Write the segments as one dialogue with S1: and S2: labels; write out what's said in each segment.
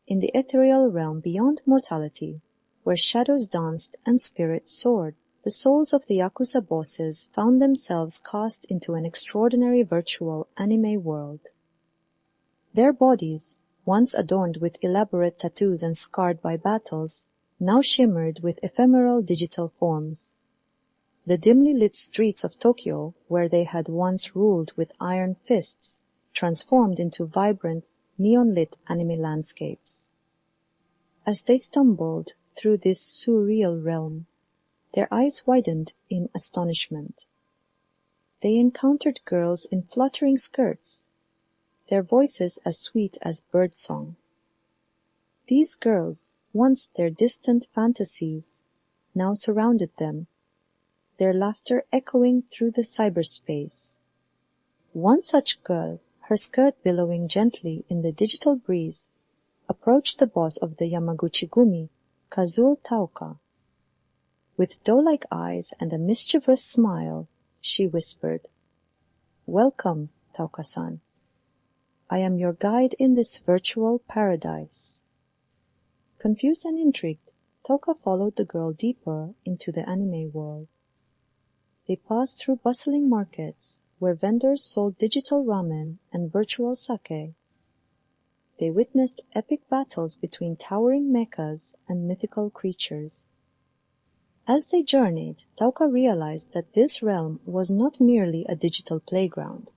S1: in the ethereal realm beyond mortality, where shadows danced and spirits soared, the souls of the Yakuza bosses found themselves cast into an extraordinary virtual anime world. Their bodies, once adorned with elaborate tattoos and scarred by battles, now shimmered with ephemeral digital forms. The dimly lit streets of Tokyo, where they had once ruled with iron fists, transformed into vibrant, neon-lit anime landscapes. As they stumbled through this surreal realm, their eyes widened in astonishment. They encountered girls in fluttering skirts, their voices as sweet as birdsong. These girls, once their distant fantasies, now surrounded them, their laughter echoing through the cyberspace. One such girl, her skirt billowing gently in the digital breeze, approached the boss of the Yamaguchi-gumi, Kazuo Taoka. With doe-like eyes and a mischievous smile, she whispered, "Welcome, Taoka-san. I am your guide in this virtual paradise." Confused and intrigued, Taoka followed the girl deeper into the anime world. They passed through bustling markets, where vendors sold digital ramen and virtual sake. They witnessed epic battles between towering mechas and mythical creatures. As they journeyed, Taoka realized that this realm was not merely a digital playground.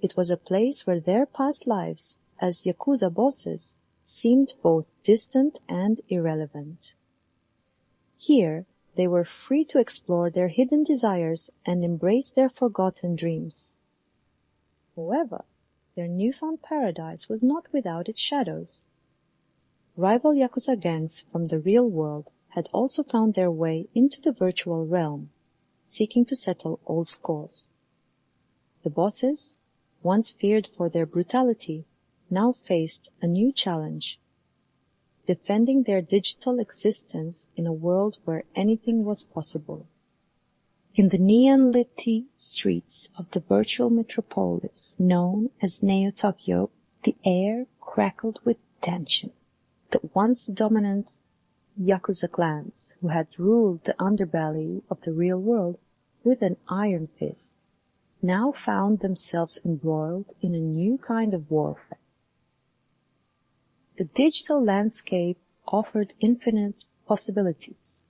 S1: It was a place where their past lives as Yakuza bosses seemed both distant and irrelevant. Here, they were free to explore their hidden desires and embrace their forgotten dreams. However, their newfound paradise was not without its shadows. Rival Yakuza gangs from the real world had also found their way into the virtual realm, seeking to settle old scores. The bosses, once feared for their brutality, now faced a new challenge, defending their digital existence in a world where anything was possible. In the neon-lit streets of the virtual metropolis known as Neo-Tokyo, the air crackled with tension. The once dominant Yakuza clans, who had ruled the underbelly of the real world with an iron fist, now found themselves embroiled in a new kind of warfare. The digital landscape offered infinite possibilities,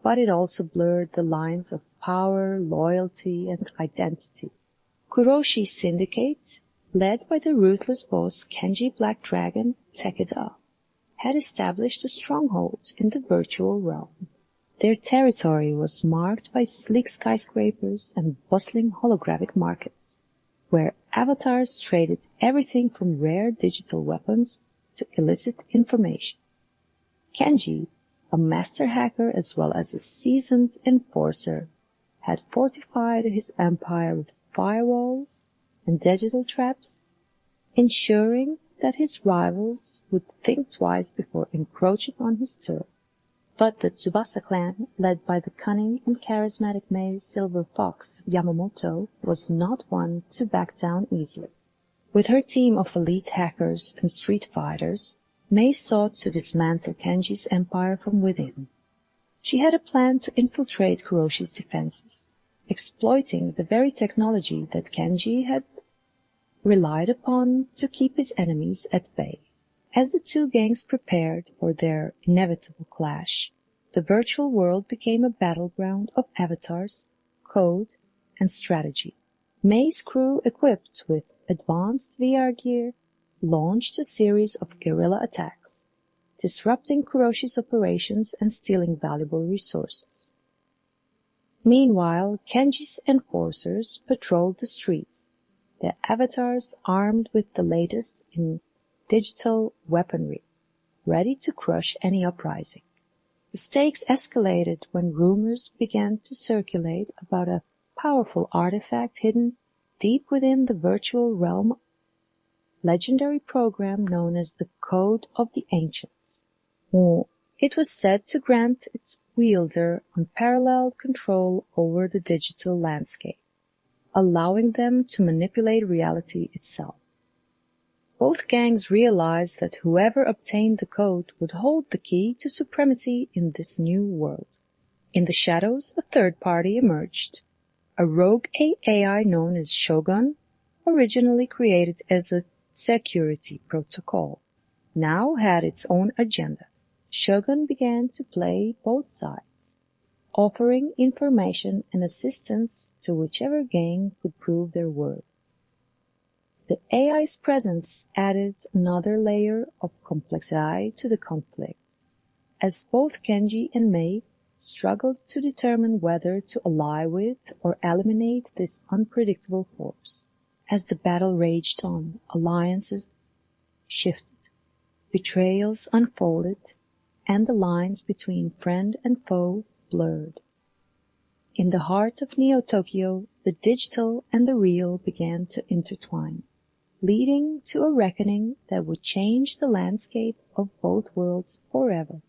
S1: but it also blurred the lines of power, loyalty, and identity. Kuroshi's syndicate, led by the ruthless boss Kenji Black Dragon Takeda, had established a stronghold in the virtual realm. Their territory was marked by sleek skyscrapers and bustling holographic markets, where avatars traded everything from rare digital weapons to illicit information. Kenji, a master hacker as well as a seasoned enforcer, had fortified his empire with firewalls and digital traps, ensuring that his rivals would think twice before encroaching on his turf. But the Tsubasa clan, led by the cunning and charismatic Mei Silver Fox Yamamoto, was not one to back down easily. With her team of elite hackers and street fighters, Mei sought to dismantle Kenji's empire from within. She had a plan to infiltrate Kuroshi's defenses, exploiting the very technology that Kenji had relied upon to keep his enemies at bay. As the two gangs prepared for their inevitable clash, the virtual world became a battleground of avatars, code, and strategy. Mei's crew, equipped with advanced VR gear, launched a series of guerrilla attacks, disrupting Kuroshi's operations and stealing valuable resources. Meanwhile, Kenji's enforcers patrolled the streets, their avatars armed with the latest in digital weaponry, ready to crush any uprising. The stakes escalated when rumors began to circulate about a powerful artifact hidden deep within the virtual realm, legendary program known as the Code of the Ancients. It was said to grant its wielder unparalleled control over the digital landscape, allowing them to manipulate reality itself. Both gangs realized that whoever obtained the code would hold the key to supremacy in this new world. In the shadows, a third party emerged. A rogue AI known as Shogun, originally created as a security protocol, now had its own agenda. Shogun began to play both sides, offering information and assistance to whichever gang could prove their worth. The AI's presence added another layer of complexity to the conflict, as both Kenji and Mei struggled to determine whether to ally with or eliminate this unpredictable force. As the battle raged on, alliances shifted, betrayals unfolded, and the lines between friend and foe blurred. In the heart of Neo-Tokyo, the digital and the real began to intertwine, leading to a reckoning that would change the landscape of both worlds forever.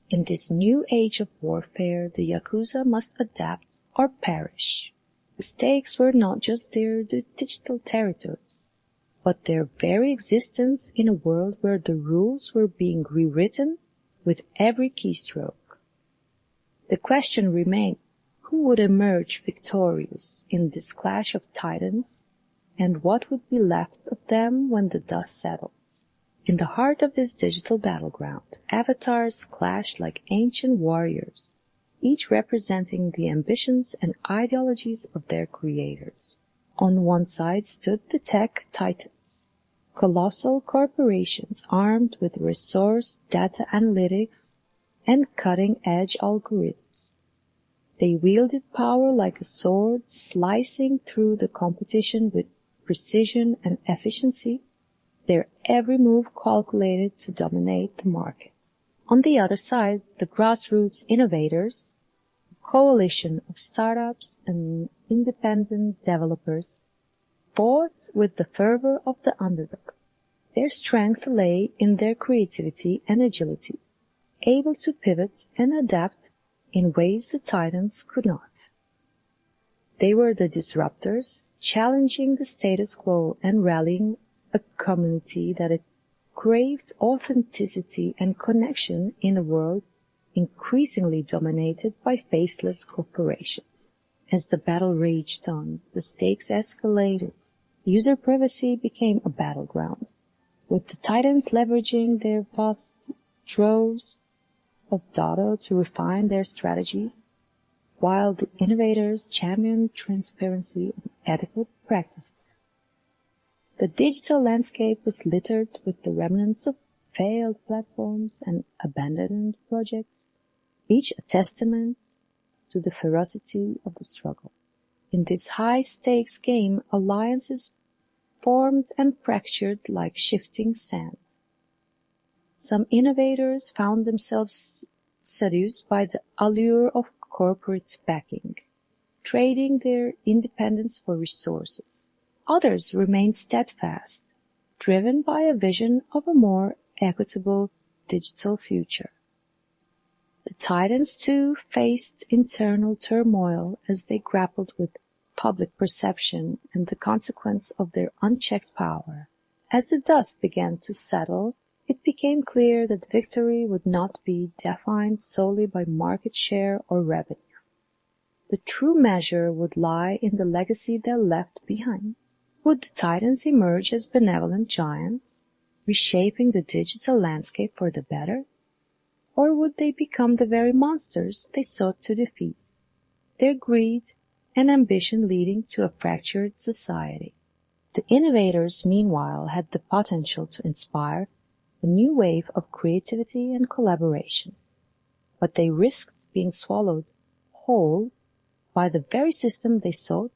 S1: In this new age of warfare, the Yakuza must adapt or perish. The stakes were not just their digital territories, but their very existence in a world where the rules were being rewritten with every keystroke. The question remained, who would emerge victorious in this clash of titans, and what would be left of them when the dust settles? In the heart of this digital battleground, avatars clashed like ancient warriors, each representing the ambitions and ideologies of their creators. On one side stood the tech titans, colossal corporations armed with resource data analytics and cutting-edge algorithms. They wielded power like a sword, slicing through the competition with precision and efficiency, their every move calculated to dominate the market. On the other side, the grassroots innovators, a coalition of startups and independent developers, fought with the fervor of the underdog. Their strength lay in their creativity and agility, able to pivot and adapt in ways the titans could not. They were the disruptors, challenging the status quo and rallying a community that had craved authenticity and connection in a world increasingly dominated by faceless corporations. As the battle raged on, the stakes escalated. User privacy became a battleground, with the titans leveraging their vast troves of data to refine their strategies, while the innovators championed transparency and ethical practices. The digital landscape was littered with the remnants of failed platforms and abandoned projects, each a testament to the ferocity of the struggle. In this high-stakes game, alliances formed and fractured like shifting sand. Some innovators found themselves seduced by the allure of corporate backing, trading their independence for resources. Others remained steadfast, driven by a vision of a more equitable digital future. The titans, too, faced internal turmoil as they grappled with public perception and the consequence of their unchecked power. As the dust began to settle, it became clear that victory would not be defined solely by market share or revenue. The true measure would lie in the legacy they left behind. Would the titans emerge as benevolent giants, reshaping the digital landscape for the better? Or would they become the very monsters they sought to defeat, their greed and ambition leading to a fractured society? The innovators, meanwhile, had the potential to inspire a new wave of creativity and collaboration, but they risked being swallowed whole by the very system they sought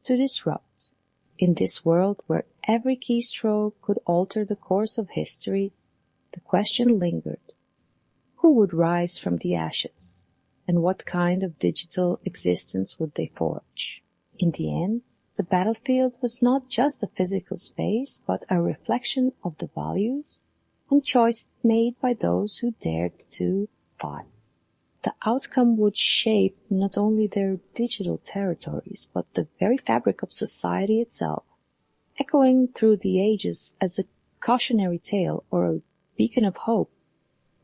S1: to disrupt. In this world where every keystroke could alter the course of history, the question lingered. Who would rise from the ashes, and what kind of digital existence would they forge? In the end, the battlefield was not just a physical space, but a reflection of the values and choice made by those who dared to fight. The outcome would shape not only their digital territories, but the very fabric of society itself, echoing through the ages as a cautionary tale or a beacon of hope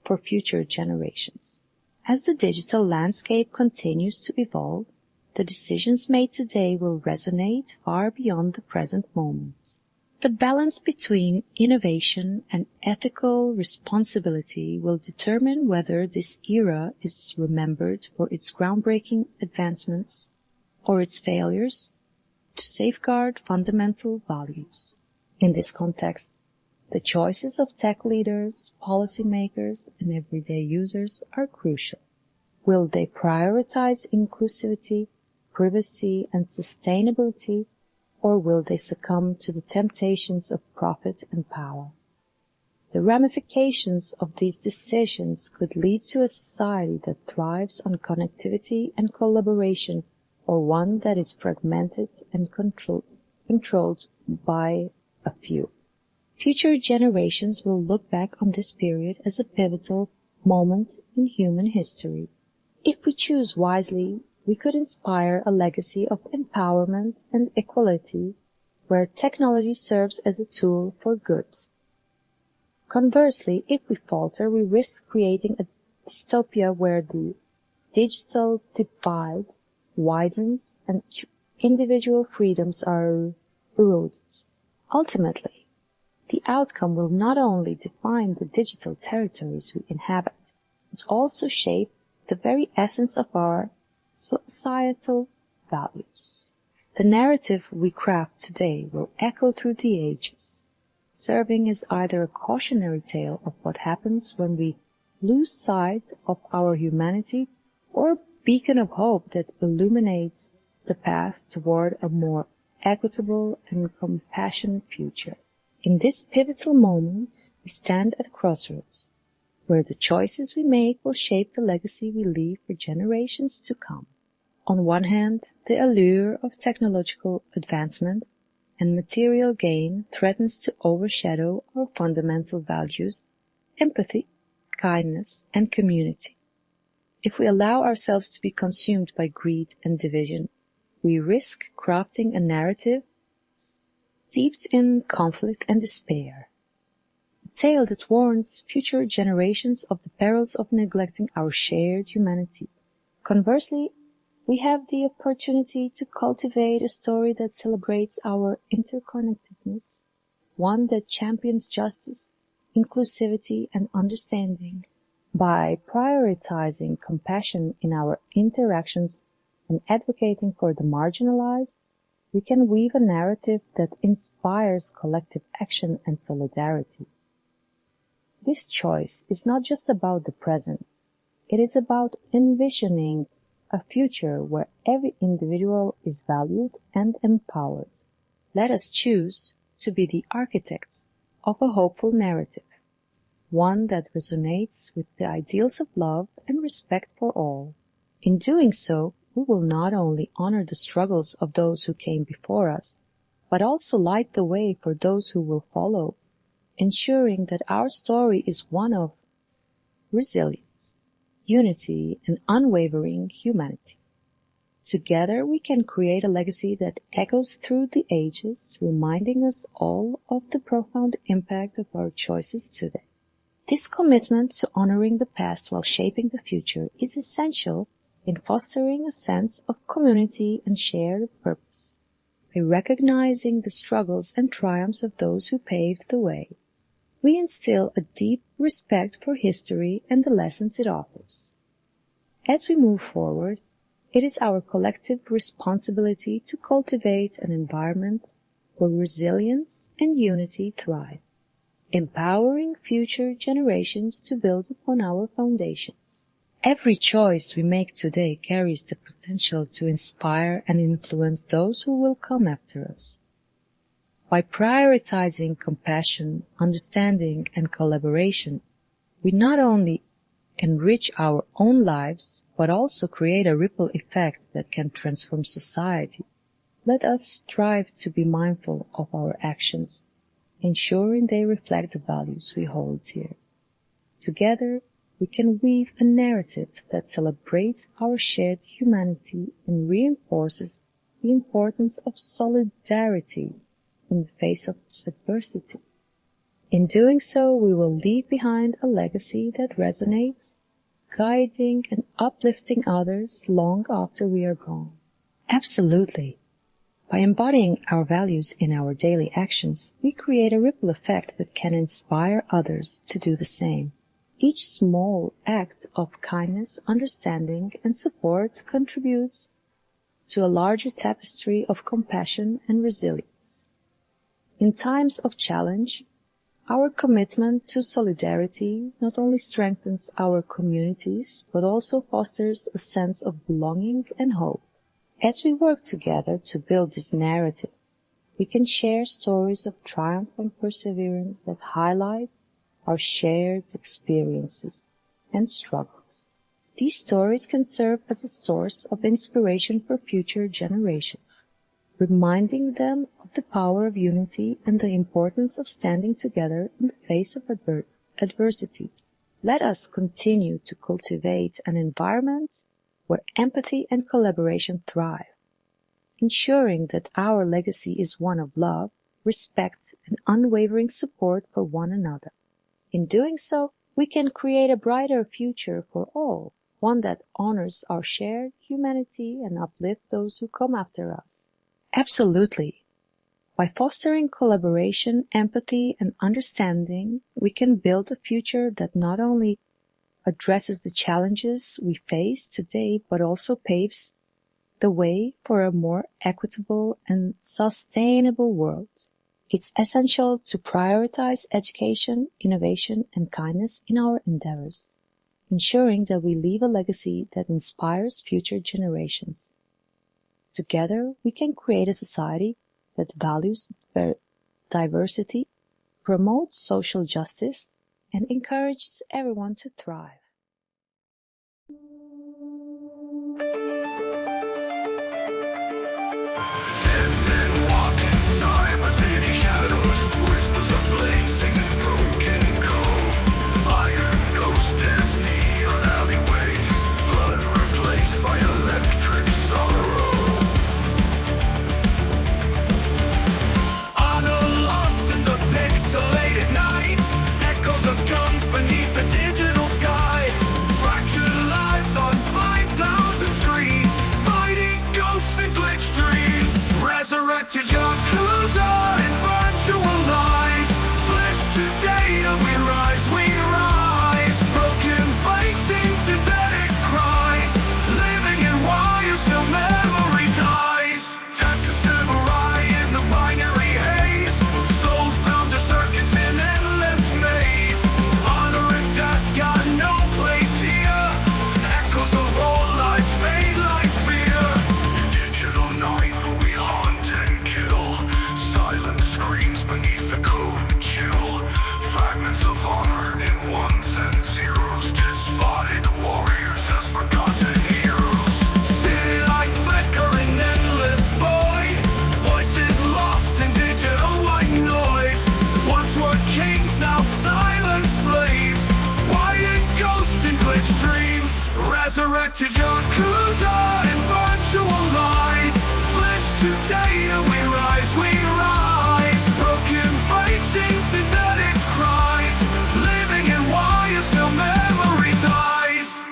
S1: for future generations. As the digital landscape continues to evolve, the decisions made today will resonate far beyond the present moment. The balance between innovation and ethical responsibility will determine whether this era is remembered for its groundbreaking advancements or its failures to safeguard fundamental values. In this context, the choices of tech leaders, policymakers, and everyday users are crucial. Will they prioritize inclusivity, privacy, and sustainability, or will they succumb to the temptations of profit and power? The ramifications of these decisions could lead to a society that thrives on connectivity and collaboration, or one that is fragmented and controlled by a few. Future generations will look back on this period as a pivotal moment in human history. If we choose wisely, we could inspire a legacy of empowerment and equality where technology serves as a tool for good. Conversely, if we falter, we risk creating a dystopia where the digital divide widens and individual freedoms are eroded. Ultimately, the outcome will not only define the digital territories we inhabit, but also shape the very essence of our societal values. The narrative we craft today will echo through the ages, serving as either a cautionary tale of what happens when we lose sight of our humanity or a beacon of hope that illuminates the path toward a more equitable and compassionate future. In this pivotal moment, we stand at a crossroads, where the choices we make will shape the legacy we leave for generations to come. On one hand, the allure of technological advancement and material gain threatens to overshadow our fundamental values, empathy, kindness, and community. If we allow ourselves to be consumed by greed and division, we risk crafting a narrative steeped in conflict and despair. A tale that warns future generations of the perils of neglecting our shared humanity. Conversely, we have the opportunity to cultivate a story that celebrates our interconnectedness, one that champions justice, inclusivity, and understanding. By prioritizing compassion in our interactions and advocating for the marginalized, we can weave a narrative that inspires collective action and solidarity. This choice is not just about the present. It is about envisioning a future where every individual is valued and empowered. Let us choose to be the architects of a hopeful narrative, one that resonates with the ideals of love and respect for all. In doing so, we will not only honor the struggles of those who came before us, but also light the way for those who will follow, ensuring that our story is one of resilience, unity, and unwavering humanity. Together we can create a legacy that echoes through the ages, reminding us all of the profound impact of our choices today. This commitment to honoring the past while shaping the future is essential in fostering a sense of community and shared purpose. By recognizing the struggles and triumphs of those who paved the way, we instill a deep respect for history and the lessons it offers. As we move forward, it is our collective responsibility to cultivate an environment where resilience and unity thrive, empowering future generations to build upon our foundations. Every choice we make today carries the potential to inspire and influence those who will come after us. By prioritizing compassion, understanding, and collaboration, we not only enrich our own lives, but also create a ripple effect that can transform society. Let us strive to be mindful of our actions, ensuring they reflect the values we hold dear. Together, we can weave a narrative that celebrates our shared humanity and reinforces the importance of solidarity in the face of adversity. In doing so, we will leave behind a legacy that resonates, guiding and uplifting others long after we are gone. Absolutely. By embodying our values in our daily actions, we create a ripple effect that can inspire others to do the same. Each small act of kindness, understanding, and support contributes to a larger tapestry of compassion and resilience. In times of challenge, our commitment to solidarity not only strengthens our communities, but also fosters a sense of belonging and hope. As we work together to build this narrative, we can share stories of triumph and perseverance that highlight our shared experiences and struggles. These stories can serve as a source of inspiration for future generations, reminding them of the power of unity and the importance of standing together in the face of adversity. Let us continue to cultivate an environment where empathy and collaboration thrive, ensuring that our legacy is one of love, respect, and unwavering support for one another. In doing so, we can create a brighter future for all, one that honors our shared humanity and uplifts those who come after us. Absolutely. By fostering collaboration, empathy, and understanding, we can build a future that not only addresses the challenges we face today, but also paves the way for a more equitable and sustainable world. It's essential to prioritize education, innovation, and kindness in our endeavors, ensuring that we leave a legacy that inspires future generations. Together, we can create a society that values diversity, promotes social justice, and encourages everyone to thrive.
S2: Whispers of blazing and broken coal. Iron ghost dance neon alleyways. Blood replaced by electric sorrow. Honor lost in the pixelated night. Echoes of guns beneath the digital sky. Fractured lives on 5,000 screens. Fighting ghosts and glitched dreams. Resurrected Yakuza in virtual lies. Flesh to data, we rise. Broken bikes in synthetic cries. Living in wires till memory dies. Tattooed samurai in the binary haze. Souls bound to circuits in endless maze. Honor and death got no place here. Echoes of old lives fade like fear. Digital night, we haunt and kill. Silent screams beneath the code and chill. Fragments of honor in ones and zeros. Despotic warriors as forgotten heroes. City lights flicker in endless void. Voices lost in digital white noise. Once were kings, now silent slaves. White ghosts and glitched dreams. Resurrected Yakuza in virtual lies. Flesh to data, we rise. Broken bikes in synthetic cries. Living in wires till memory dies.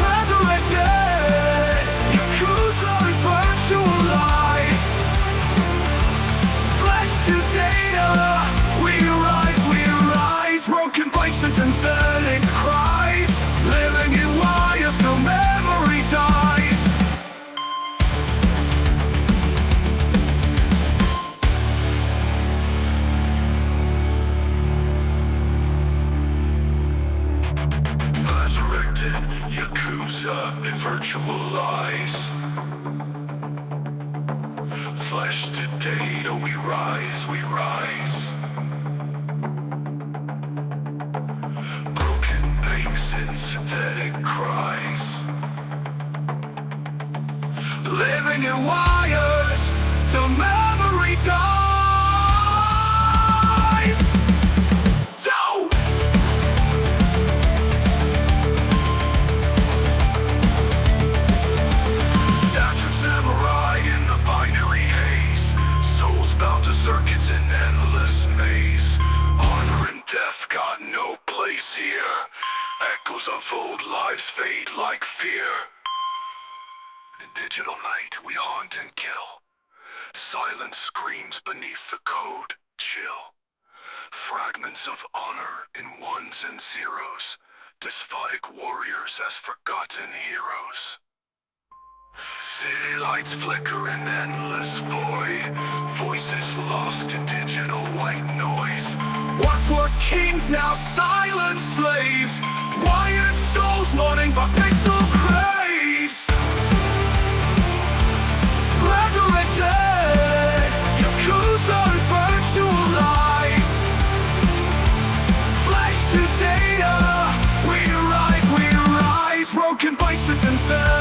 S2: Resurrected Yakuza in virtual lies. Flesh to data, we rise. Broken bikes and synthetic cries. Living in wires till memory dies. Resurrected Yakuza in virtual lies. Flesh to data, we rise. Broken banks in synthetic cries. Living in wires till memory dies. Dope! Tattooed samurai in the binary haze. Souls bound to circuits in endless here. Echoes of old lives fade like fear. In digital night we haunt and kill. Silence screams beneath the code, chill. Fragments of honor in ones and zeros. Despotic warriors as forgotten heroes. City lights flicker in endless void. Voices lost to digital white noise. Once were kings, now silent slaves. Wired souls mourning by pixel craze. Resurrected, Yakuza virtual lies. Flash to data, we rise, broken by synthetic.